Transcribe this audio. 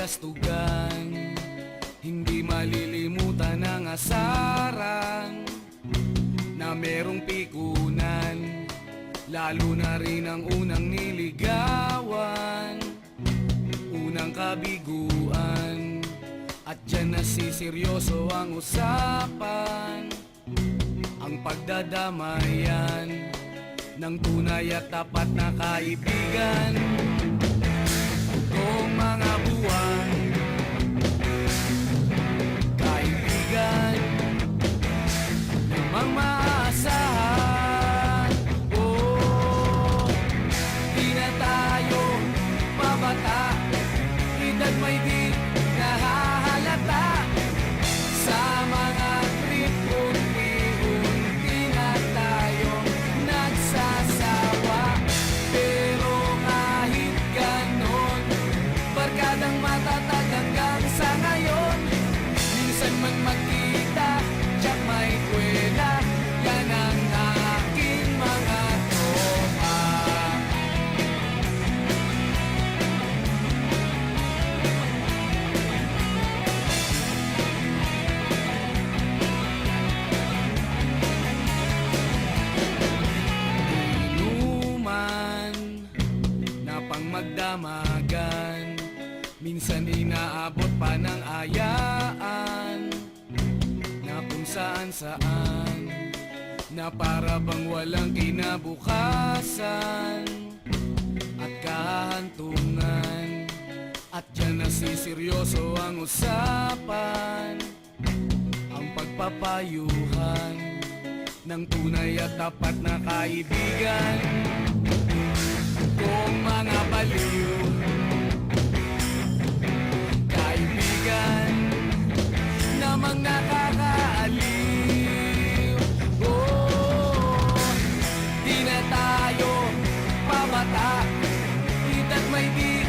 kastugan, hindi malilimutan ang asaran na merong pikunan, lalo na rin ang unang niligawan, unang kabiguan. At dyan nasiseryoso ang usapan, ang pagdadamayan ng tunay at tapat na kaibigan. Kung mga buwan, kaibigan namang maasahan. Oh, di na tayo mabata, edad may di nahahalata. Sa mga trip unti-unti na tayong nagsasawa. Pero kahit ganon, barkadang matatag hanggang sa ngayon. Minsan man magkita, tiyak may kwela, yan ang aking mga tropa. Inuman na pang magdamagan, minsan inaabot pa ng ayaan, na kung saan-saan, na para bang walang kinabukasan at kahantungan. At dyan nasiseryoso ang usapan, ang pagpapayuhan ng tunay at tapat na kaibigan. Kung mga baliw, kaibigan namang nakakaaliw. Oh, di na tayo pabata, edad may di